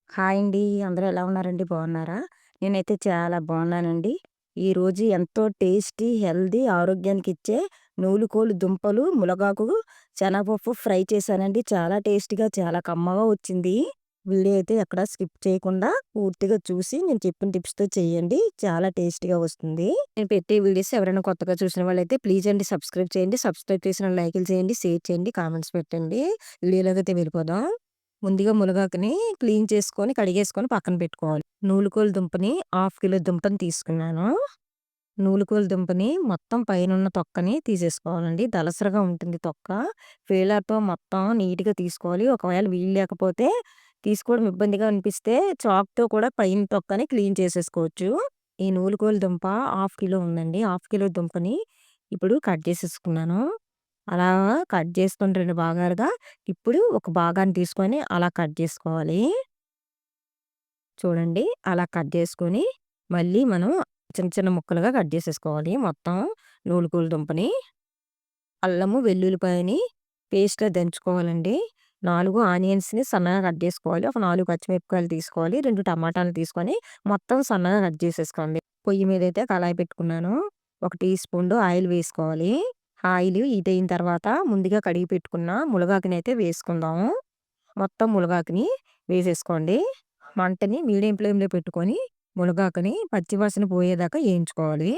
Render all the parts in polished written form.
Hi అండి. అందరూ ఎలా ఉన్నారండి? బాగున్నారా? నేనైతే చాలా బాగున్నానండి. ఈరోజు ఎంతో టేస్టీ, హెల్తీ, ఆరోగ్యానికిచ్చే నూలుకోలు దుంపలు, ములగాకు, శనగపప్పు ఫ్రై చేశానండి. చాలా టేస్టీగా, చాలా కమ్మగా వచ్చింది. వీడియో అయితే ఎక్కడ స్కిప్ చేయకుండా పూర్తిగా చూసి నేను చెప్పిన టిప్స్‌తో చేయండి. చాలా టేస్టీగా వస్తుంది. నేను పెట్టే వీడియోస్ ఎవరైనా కొత్తగా చూసిన వాళ్ళైతే ప్లీజ్ అండి సబ్స్క్రైబ్ చేయండి. సబ్స్క్రైబ్ చేసిన లైకులు చేయండి, షేర్ చేయండి, కామెంట్స్ పెట్టండి. వీడియోలోకైతే వెళ్ళిపోదాం. ముందుగా ములగాకుని క్లీన్ చేసుకొని, కడిగేసుకొని పక్కన పెట్టుకోవాలి. నూలుకోలు దుంపని హాఫ్ కిలో దుంపని తీసుకున్నాను. నూలుకోలు దుంపని మొత్తం పైనున్న తొక్కని తీసేసుకోవాలండి. దళసరగా ఉంటుంది తొక్క. ఫీలర్‌తో మొత్తం నీట్‌గా తీసుకోవాలి. ఒకవేళ వీలు లేకపోతే తీసుకోవడం ఇబ్బందిగా అనిపిస్తే చాక్‌తో కూడా పైన తొక్కని క్లీన్ చేసేసుకోవచ్చు. ఈ నూలుకోలు దుంప హాఫ్ కిలో ఉందండి. హాఫ్ కిలో దుంపని ఇప్పుడు కట్ చేసేసుకున్నాను. అలా కట్ చేసుకొని 2 భాగాలుగా ఇప్పుడు ఒక భాగాన్ని తీసుకొని అలా కట్ చేసుకోవాలి. చూడండి అలా కట్ చేసుకొని మళ్ళీ మనం చిన్న చిన్న ముక్కలుగా కట్ చేసేసుకోవాలి మొత్తం నూలుకూల దుంపని. అల్లము, వెల్లుల్లిపాయని పేస్ట్‌లా దంచుకోవాలండి. 4 ఆనియన్స్‌ని సన్నగా కట్ చేసుకోవాలి. ఒక 4 పచ్చిమిరపకాయలు తీసుకోవాలి. 2 టమాటాలు తీసుకొని మొత్తం సన్నగా కట్ చేసేసుకోండి. పొయ్యి మీదైతే కళాయి పెట్టుకున్నాను. ఒక టీ స్పూన్ ఆయిల్ వేసుకోవాలి. ఆయిల్ హీట్ అయిన తర్వాత ముందుగా కడిగి పెట్టుకున్న ములగాకునైతే వేసుకుందాము. మొత్తం ములగాకుని వేసేసుకోండి. మంటని మీడియం ఫ్లేమ్‌లో పెట్టుకొని ములగాకుని పచ్చివాసన పోయేదాకా ఏయించుకోవాలి.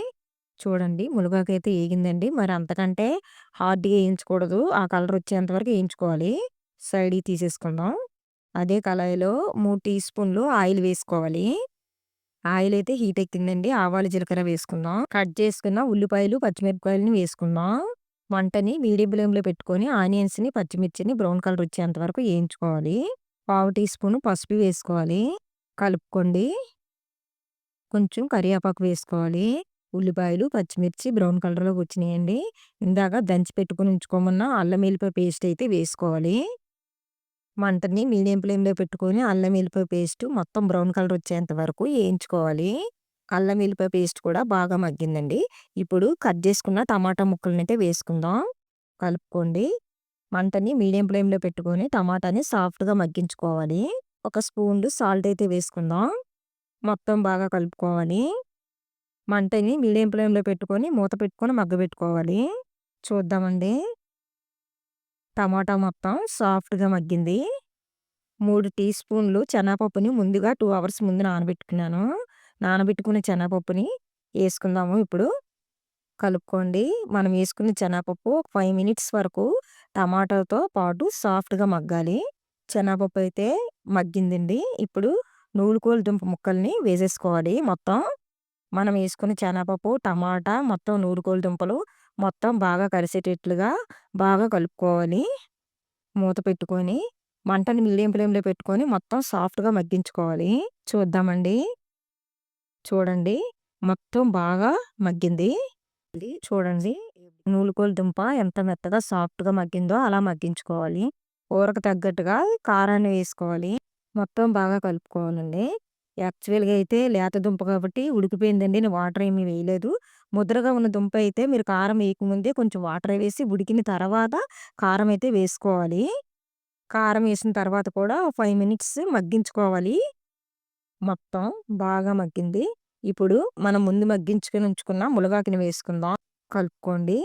చూడండి ములగాకైతే ఏగిందండి. మరి అంతకంటే హార్డ్‌గా ఏయించకూడదు. ఆ కలర్ వచ్చేంత వరకు ఏయించుకోవాలి. సైడ్‌కి తీసేసుకుందాం. అదే కళాయిలో 3 టీ స్పూన్‌లు ఆయిల్ వేసుకోవాలి. ఆయిల్ అయితే హీట్ ఎక్కిందండి. ఆవాలు, జీలకర్ర వేసుకుందాం. కట్ చేసుకున్న ఉల్లిపాయలు, పచ్చిమిరపకాయలని వేసుకుందాం. మంటని మీడియం ఫ్లేమ్‌లో పెట్టుకొని ఆనియన్స్‌ని, పచ్చిమిర్చిని బ్రౌన్ కలర్ వచ్చేంత వరకు ఏయించుకోవాలి. పావు టీ స్పూన్ పసుపు వేసుకోవాలి. కలుపుకోండి. కొంచెం కరివేపాకు వేసుకోవాలి. ఉల్లిపాయలు, పచ్చిమిర్చి బ్రౌన్ కలర్‌లోకి వచ్చినాయండి. ఇందాక దంచి పెట్టుకొని ఉంచుకోమన్న అల్లం వెల్లిపాయ పేస్ట్ అయితే వేసుకోవాలి. మంటని మీడియం ఫ్లేమ్‌లో పెట్టుకొని అల్లం వెల్లిపాయ పేస్ట్ మొత్తం బ్రౌన్ కలర్ వచ్చేంత వరకు ఏయించుకోవాలి. అల్లం వెల్లిపాయ పేస్ట్ కూడా బాగా మగ్గిందండి. ఇప్పుడు కట్ చేసుకున్న టమాటా ముక్కలనైతే వేసుకుందాం. కలుపుకోండి. మంటని మీడియం ఫ్లేమ్‌లో పెట్టుకొని టమాటాని సాఫ్ట్‌గా మగ్గించుకోవాలి. ఒక స్పూన్ సాల్ట్ అయితే వేసుకుందాం. మొత్తం బాగా కలుపుకోవాలి. మంటని మీడియం ఫ్లేమ్‌లో పెట్టుకొని మూత పెట్టుకొని మగ్గబెట్టుకోవాలి. చూద్దామండి. టమాటా మొత్తం సాఫ్ట్‌గా మగ్గింది. 3 టీ స్పూన్లు శనగపప్పుని ముందుగా 2 అవర్స్ ముందు నానబెట్టుకున్నాను. నానబెట్టుకున్న శనగపప్పుని ఏసుకుందాము ఇప్పుడు. కలుపుకోండి. మనం ఏసుకున్న శనగపప్పు ఒక 5 మినిట్స్ వరకు టమాటాతో పాటు సాఫ్ట్‌గా మగ్గాలి. శనగపప్పు అయితే మగ్గిందండి. ఇప్పుడు నూలుకోల దుంప ముక్కల్ని వేసేసుకోవాలి మొత్తం. మనం ఏసుకున్న శనగపప్పు, టమాటా, మొత్తం నూలుకోల దుంపలు మొత్తం బాగా కలిసేటట్లుగా బాగా కలుపుకోవాలి. మూత పెట్టుకొని మంటని మీడియం ఫ్లేమ్‌లో పెట్టుకొని మొత్తం సాఫ్ట్‌గా మగ్గించుకోవాలి. చూద్దామండి. చూడండి మొత్తం బాగా మగ్గింది. చూడండి నూలుకోల దుంప ఎంత మెత్తగా సాఫ్ట్‌గా మగ్గిందో అలా మగ్గించుకోవాలి. కూరకు తగ్గట్టుగా కారాన్ని వేసుకోవాలి. మొత్తం బాగా కలుపుకోవాలండి. యాక్చువల్‌గా అయితే లేత దుంప కాబట్టి ఉడికిపోయిందండి. నేను వాటర్ ఏమి వేయలేదు. ముద్రగా ఉన్న దుంప అయితే మీరు కారం వేయకముందే కొంచెం వాటర్ వేసి ఉడికిన తర్వాత కారం అయితే వేసుకోవాలి. కారం వేసిన తర్వాత కూడా 5 మినిట్స్ మగ్గించుకోవాలి. మొత్తం బాగా మగ్గింది. ఇప్పుడు మనం ముందు మగ్గించుకొని ఉంచుకున్న ములగాకుని వేసుకుందాం. కలుపుకోండి.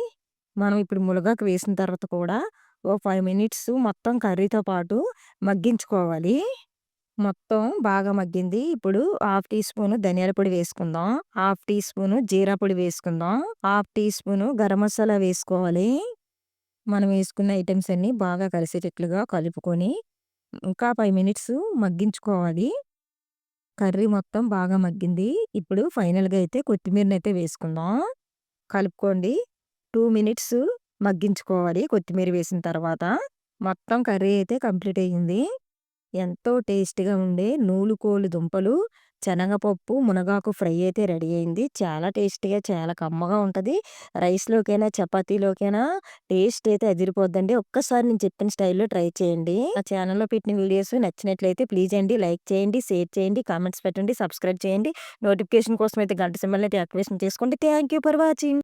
మనం ఇప్పుడు ములగాకు వేసిన తర్వాత కూడా ఓ 5 మినిట్స్ మొత్తం కర్రీతో పాటు మగ్గించుకోవాలి. మొత్తం బాగా మగ్గింది. ఇప్పుడు హాఫ్ టీ స్పూన్ ధనియాల పొడి వేసుకుందాం. హాఫ్ టీ స్పూన్ జీరా పొడి వేసుకుందాం. Half teaspoon garam masala వేసుకోవాలి. మనం వేసుకున్న ఐటెమ్స్ అన్నీ బాగా కలిసేటట్లుగా కలుపుకొని ఇంకా 5 మినిట్స్ మగ్గించుకోవాలి. కర్రీ మొత్తం బాగా మగ్గింది. ఇప్పుడు ఫైనల్‌గా అయితే కొత్తిమీరనైతే వేసుకుందాం. కలుపుకోండి. 2 మినిట్స్ మగ్గించుకోవాలి కొత్తిమీర వేసిన తర్వాత. మొత్తం కర్రీ అయితే కంప్లీట్ అయ్యింది. ఎంతో టేస్టీగా ఉండే నూలుకోలు దుంపలు, శనగపప్పు, మునగాకు ఫ్రై అయితే రెడీ అయింది. చాలా టేస్టీగా, చాలా కమ్మగా ఉంటది. రైస్‌లోకైనా, చపాతీలోకైనా టేస్ట్ అయితే అదిరిపోద్దండి. ఒక్కసారి నేను చెప్పిన స్టైల్‌లో ట్రై చేయండి. నా ఛానెల్‌లో పెట్టిన వీడియోస్ నచ్చినట్లయితే ప్లీజ్ అండి లైక్ చేయండి, షేర్ చేయండి, కామెంట్స్ పెట్టండి, సబ్స్క్రైబ్ చేయండి. నోటిఫికేషన్ కోసం అయితే గంట సింబల్‌ని అయితే యాక్టివేషన్ చేసుకోండి. Thank you for watching.